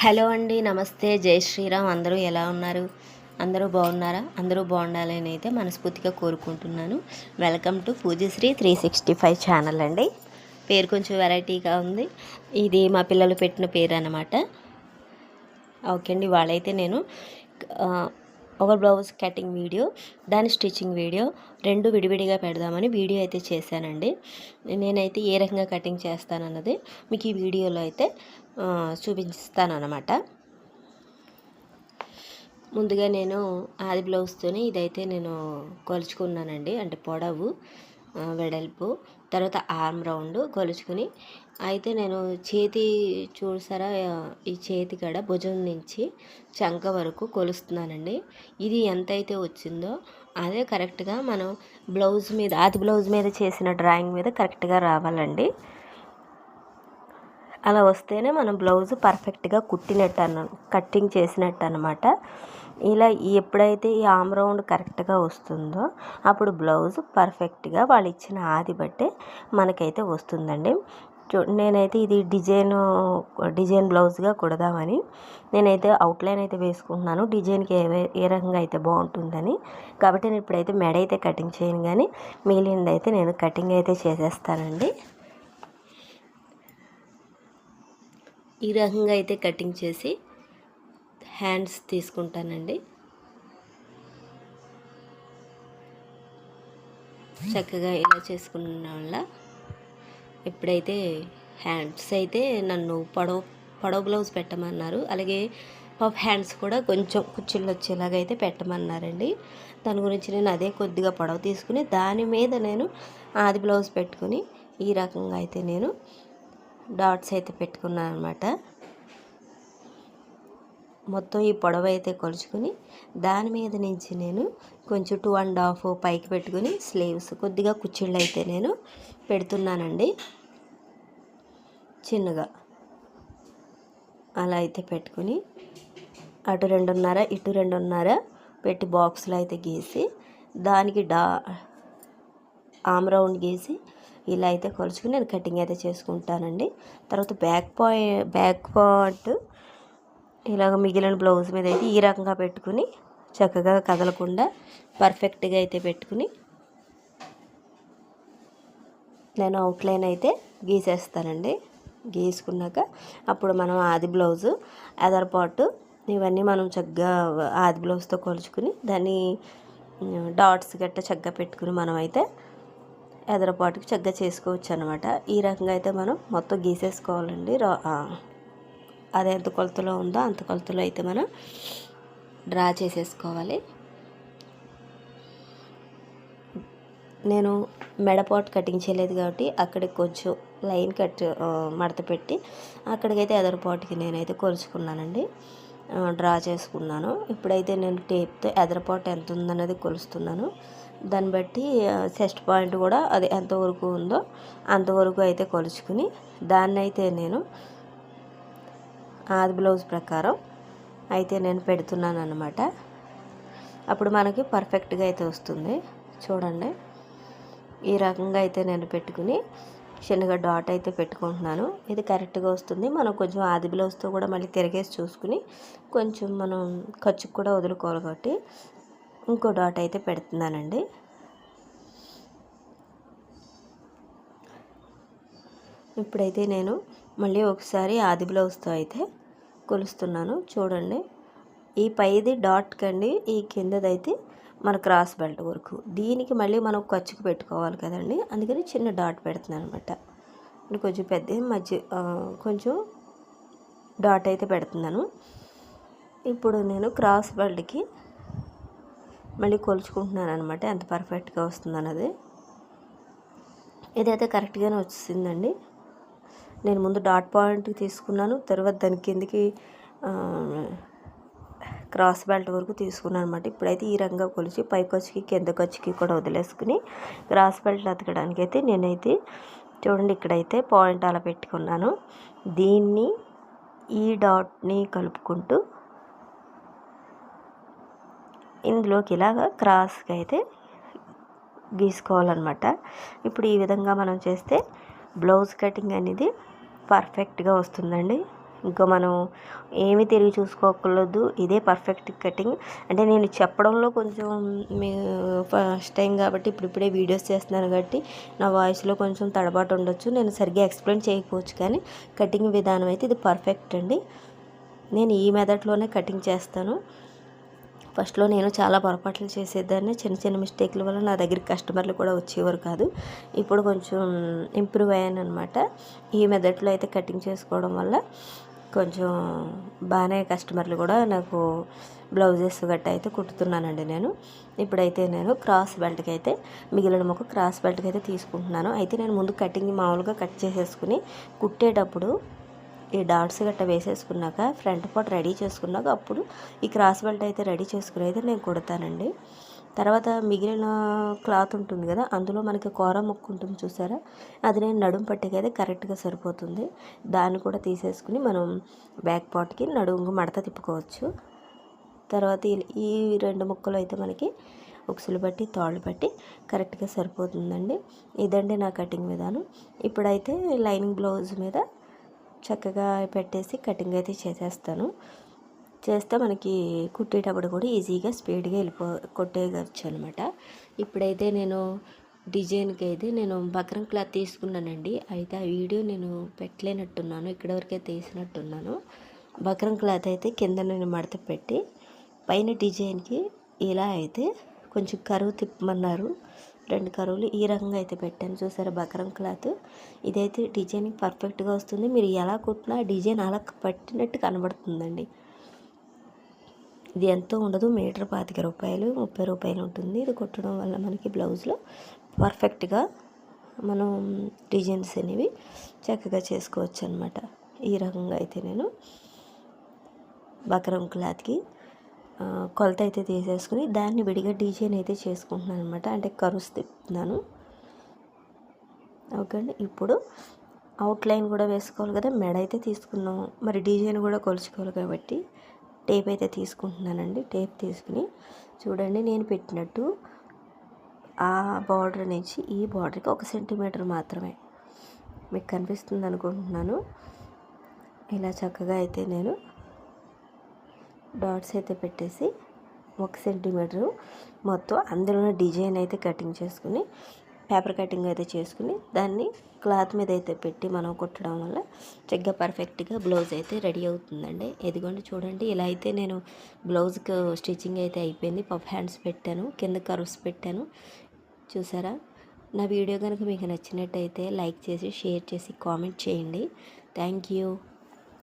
Hello అండి, నమస్తే, జై శ్రీరామ్. అందరూ ఎలా ఉన్నారు? అందరూ బాగున్నారా? అందరూ బాగుండాలని అయితే మనస్ఫూర్తిగా కోరుకుంటున్నాను. వెల్కమ్ టు పూజశ్రీ 365 ఛానల్ అండి. పేరు కొంచెం వెరైటీగా ఉంది. ఇది మా పిల్లలు పెట్టిన పేరు అన్నమాట. ఓకే అండి, వాళ్ళైతే నేను ఒక బ్లౌజ్ కటింగ్ వీడియో, దాని స్టిచ్చింగ్ వీడియో రెండు విడివిడిగా పెడదామని వీడియో అయితే చేశానండి. నేనైతే ఏ రకంగా కటింగ్ చేస్తానన్నది మీకు ఈ వీడియోలో అయితే చూపిస్తానన్నమాట. ముందుగా నేను ఆది బ్లౌజ్తోని ఇదైతే నేను కొలుచుకున్నానండి. అంటే పొడవు, వెడల్పు, తర్వాత ఆర్మ్ రౌండ్ కొలుచుకుని అయితే నేను చేతి చూసారా, ఈ చేతి కాడ భుజం నుంచి చంక వరకు కొలుస్తున్నానండి. ఇది ఎంత అయితే వచ్చిందో అదే కరెక్ట్గా మనం బ్లౌజ్ మీద, ఆది బ్లౌజ్ మీద చేసిన డ్రాయింగ్ మీద కరెక్ట్గా రావాలండి. అలా వస్తేనే మనం బ్లౌజ్ పర్ఫెక్ట్గా కుట్టినట్టు కటింగ్ చేసినట్టు అన్నమాట. ఇలా ఎప్పుడైతే ఈ ఆమ్ రౌండ్ కరెక్ట్గా వస్తుందో అప్పుడు బ్లౌజ్ పర్ఫెక్ట్గా వాళ్ళు ఇచ్చిన ఆది బట్టే మనకైతే వస్తుందండి. నేనైతే ఇది డిజైన్ బ్లౌజ్గా కుడదామని నేనైతే అవుట్లైన్ అయితే వేసుకుంటున్నాను. డిజైన్కి ఏ రకంగా అయితే బాగుంటుందని. కాబట్టి నేను ఇప్పుడైతే మెడ అయితే కటింగ్ చేయను, కానీ మిగిలినది అయితే నేను కటింగ్ అయితే చేసేస్తానండి. ఈ రకంగా అయితే కటింగ్ చేసి హ్యాండ్స్ తీసుకుంటానండి. చక్కగా ఇలా చేసుకున్న వల్ల ఇప్పుడైతే హ్యాండ్స్ అయితే నన్ను పొడవు బ్లౌజ్ పెట్టమన్నారు. అలాగే పఫ్ హ్యాండ్స్ కూడా కొంచెం కుచ్చిళ్ళు వచ్చేలాగా అయితే పెట్టమన్నారండి. దాని గురించి నేను అదే కొద్దిగా పొడవు తీసుకుని దాని మీద నేను ఆది బ్లౌజ్ పెట్టుకుని ఈ రకంగా అయితే నేను డాట్స్ అయితే పెట్టుకున్నాను అనమాట. మొత్తం ఈ పొడవు అయితే కొలుచుకుని దాని మీద నుంచి నేను కొంచెం 2.5 పైకి పెట్టుకుని స్లీవ్స్ కొద్దిగా కుచ్చిళ్ళు అయితే నేను పెడుతున్నానండి. చిన్నగా అలా అయితే పెట్టుకుని అటు 2.5 ఇటు 2.5 పెట్టి బాక్స్లో అయితే గీసి దానికి ఆమ్ రౌండ్ గీసి ఇలా అయితే కొలుచుకుని నేను కటింగ్ అయితే చేసుకుంటానండి. తర్వాత బ్యాక్ పార్ట్ ఇలాగ మిగిలిన బ్లౌజ్ మీద అయితే ఈ రకంగా పెట్టుకుని చక్కగా కదలకుండా పర్ఫెక్ట్గా అయితే పెట్టుకుని నేను అవుట్లైన్ అయితే గీసేస్తానండి. గీసుకున్నాక అప్పుడు మనం ఆది బ్లౌజు అదర్ పార్ట్ ఇవన్నీ మనం చక్కగా ఆది బ్లౌజ్తో కొలుచుకుని దాన్ని డాట్స్ గట్ట చక్కగా పెట్టుకుని మనం అయితే ఎదరపాటుకి చక్కగా చేసుకోవచ్చు అనమాట. ఈ రకంగా అయితే మనం మొత్తం గీసేసుకోవాలండి. అది ఎంత కొలతలో ఉందో అంత కొలతలో అయితే మనం డ్రా చేసేసుకోవాలి. నేను మెడపాటు కటింగ్ చేయలేదు కాబట్టి అక్కడికి కొంచెం లైన్ మడత పెట్టి అక్కడికైతే ఎదరపాటుకి నేనైతే కొలుచుకున్నానండి, డ్రా చేసుకున్నాను. ఇప్పుడైతే నేను టేప్తో ఎదరపాటు ఎంత ఉందన్నది కొలుస్తున్నాను. దాన్ని బట్టి చెస్ట్ పాయింట్ కూడా అది ఎంతవరకు ఉందో అంతవరకు అయితే కొలుచుకుని దాన్ని అయితే నేను ఆది బ్లౌజ్ ప్రకారం అయితే నేను పెడుతున్నాను అన్నమాట. అప్పుడు మనకి పర్ఫెక్ట్గా అయితే వస్తుంది. చూడండి, ఈ రకంగా అయితే నేను పెట్టుకుని చిన్నగా డాట్ అయితే పెట్టుకుంటున్నాను. ఇది కరెక్ట్గా వస్తుంది. మనం కొంచెం ఆది బ్లౌజ్తో కూడా మళ్ళీ తిరిగేసి చూసుకుని కొంచెం మనం ఖర్చుకు కూడా వదులుకోవాలి కాబట్టి ఇంకో డాట్ అయితే పెడుతున్నానండి. ఇప్పుడైతే నేను మళ్ళీ ఒకసారి ఆది బ్లౌజ్తో అయితే కొలుస్తున్నాను. చూడండి, ఈ పైది డాట్ కండి, ఈ కిందదైతే మన క్రాస్ బెల్ట్ వరకు. దీనికి మళ్ళీ మనం ఖర్చుకు పెట్టుకోవాలి కదండి, అందుకని చిన్న డాట్ పెడుతున్నాను అనమాట. కొంచెం పెద్ద మధ్య కొంచెం డాట్ అయితే పెడుతున్నాను. ఇప్పుడు నేను క్రాస్ బెల్ట్కి మళ్ళీ కొలుచుకుంటున్నాను అనమాట, ఎంత పర్ఫెక్ట్గా వస్తుంది అన్నది. ఇదైతే కరెక్ట్గానే వచ్చిందండి. నేను ముందు డాట్ పాయింట్ తీసుకున్నాను, తర్వాత దాని కిందకి క్రాస్ బెల్ట్ వరకు తీసుకున్నాను అనమాట. ఇప్పుడైతే ఈ రకంగా కొలిచి పైకొచ్చికి కిందకొచ్చికి కూడా వదిలేసుకుని క్రాస్ బెల్ట్ అతకడానికి అయితే నేనైతే చూడండి ఇక్కడైతే పాయింట్ అలా పెట్టుకున్నాను. దీన్ని ఈ డాట్ని కలుపుకుంటూ ఇందులోకి ఇలాగా క్రాస్గా అయితే గీసుకోవాలన్నమాట. ఇప్పుడు ఈ విధంగా మనం చేస్తే బ్లౌజ్ కటింగ్ అనేది పర్ఫెక్ట్గా వస్తుందండి. ఇంకా మనం ఏమీ తిరిగి చూసుకోకూడదు. ఇదే పర్ఫెక్ట్ కటింగ్. అంటే నేను చెప్పడంలో కొంచెం మీ ఫస్ట్ టైం కాబట్టి ఇప్పుడిప్పుడే వీడియోస్ చేస్తున్నాను కాబట్టి నా వాయిస్లో కొంచెం తడబాటు ఉండొచ్చు, నేను సరిగ్గా ఎక్స్ప్లెయిన్ చేయకపోవచ్చు, కానీ కటింగ్ విధానం అయితే ఇది పర్ఫెక్ట్ అండి. నేను ఈ మెథడ్లోనే కటింగ్ చేస్తాను. ఫస్ట్లో నేను చాలా పొరపాట్లు చేసేదాన్ని. చిన్న చిన్న మిస్టేక్ల వల్ల నా దగ్గరికి కస్టమర్లు కూడా వచ్చేవారు కాదు. ఇప్పుడు కొంచెం ఇంప్రూవ్ అయ్యాను అనమాట. ఈ మెథడ్లో అయితే కటింగ్ చేసుకోవడం వల్ల కొంచెం బాగానే కస్టమర్లు కూడా నాకు బ్లౌజెస్ గట్ట అయితే కుట్టుతున్నానండి నేను. ఇప్పుడైతే నేను క్రాస్ బెల్ట్కి అయితే మిగిలిన మొక్క క్రాస్ బెల్ట్కి అయితే తీసుకుంటున్నాను. అయితే నేను ముందు కటింగ్ మామూలుగా కట్ చేసేసుకుని కుట్టేటప్పుడు ఈ డాట్స్ గట్ట వేసేసుకున్నాక ఫ్రంట్ పార్ట్ రెడీ చేసుకున్నాక అప్పుడు ఈ క్రాస్ బెల్ట్ అయితే రెడీ చేసుకుని అయితే నేను కుడతానండి. తర్వాత మిగిలిన క్లాత్ ఉంటుంది కదా, అందులో మనకి కూర ముక్క ఉంటుంది చూసారా, అది నేను నడుము పట్టికి అయితే కరెక్ట్గా సరిపోతుంది. దాన్ని కూడా తీసేసుకుని మనం బ్యాక్ పార్ట్కి నడుము మడత తిప్పుకోవచ్చు. తర్వాత ఈ 2 ముక్కలు అయితే మనకి ఉక్సులు బట్టి తాళ్ళు బట్టి కరెక్ట్గా సరిపోతుందండి. ఇదండి నా కటింగ్ విధానం. ఇప్పుడైతే లైనింగ్ బ్లౌజ్ మీద చక్కగా పెట్టేసి కటింగ్ అయితే చేసేస్తాను. చేస్తే మనకి కుట్టేటప్పుడు కూడా ఈజీగా స్పీడ్గా కొట్టేయచ్చు అనమాట. ఇప్పుడైతే నేను డిజైన్కి అయితే నేను బక్రం క్లాత్ తీసుకున్నానండి. అయితే ఆ వీడియో నేను పెట్టలేనట్టున్నాను, ఇక్కడ వరకే తీసినట్టున్నాను. బక్రం క్లాత్ అయితే కింద నేను మడత పెట్టి పైన డిజైన్కి ఇలా అయితే కొంచెం కరువు తిప్పమన్నారు. 2 కరువులు ఈ రకంగా అయితే పెట్టాను. చూసారా బక్రం క్లాత్. ఇదైతే డిజైన్ పర్ఫెక్ట్గా వస్తుంది. మీరు ఎలా కుట్టినా డిజైన్ అలా పట్టినట్టు కనబడుతుందండి. ఇది ఎంతో ఉండదు, మీటర్ 25 రూపాయలు 30 రూపాయలు ఉంటుంది. ఇది కుట్టడం వల్ల మనకి బ్లౌజ్లో పర్ఫెక్ట్గా మనం డిజైన్స్ అనేవి చక్కగా చేసుకోవచ్చు అనమాట. ఈ రకంగా అయితే నేను బక్రం క్లాత్కి కొలత అయితే తీసేసుకుని దాన్ని విడిగా డిజైన్ అయితే చేసుకుంటున్నాను అనమాట. అంటే కరువు తిప్పుతున్నాను. ఓకే అండి. ఇప్పుడు అవుట్లైన్ కూడా వేసుకోవాలి కదా, మెడ అయితే తీసుకున్నాము, మరి డిజైన్ కూడా కొలుచుకోవాలి కాబట్టి టేప్ అయితే తీసుకుంటున్నానండి. టేప్ తీసుకుని చూడండి, నేను పెట్టినట్టు ఆ బార్డర్ నుంచి ఈ బార్డర్కి 1 సెంటీమీటర్ మాత్రమే మీకు కనిపిస్తుంది అనుకుంటున్నాను. ఇలా చక్కగా అయితే నేను డాట్స్ అయితే పెట్టేసి 1 సెంటీమీటరు మొత్తం అందులోనే డిజైన్ అయితే కటింగ్ చేసుకుని పేపర్ కటింగ్ అయితే చేసుకుని దాన్ని క్లాత్ మీద అయితే పెట్టి మనం కుట్టడం వల్ల చక్కగా పర్ఫెక్ట్గా బ్లౌజ్ అయితే రెడీ అవుతుందండి. ఇదిగోండి చూడండి, ఇలా అయితే నేను బ్లౌజ్కి స్టిచ్చింగ్ అయితే అయిపోయింది. పఫ్ హ్యాండ్స్ పెట్టాను, కింద కర్వ్స్ పెట్టాను. చూసారా, నా వీడియో కనుక మీకు నచ్చినట్టయితే లైక్ చేసి షేర్ చేసి కామెంట్ చేయండి. Thank you.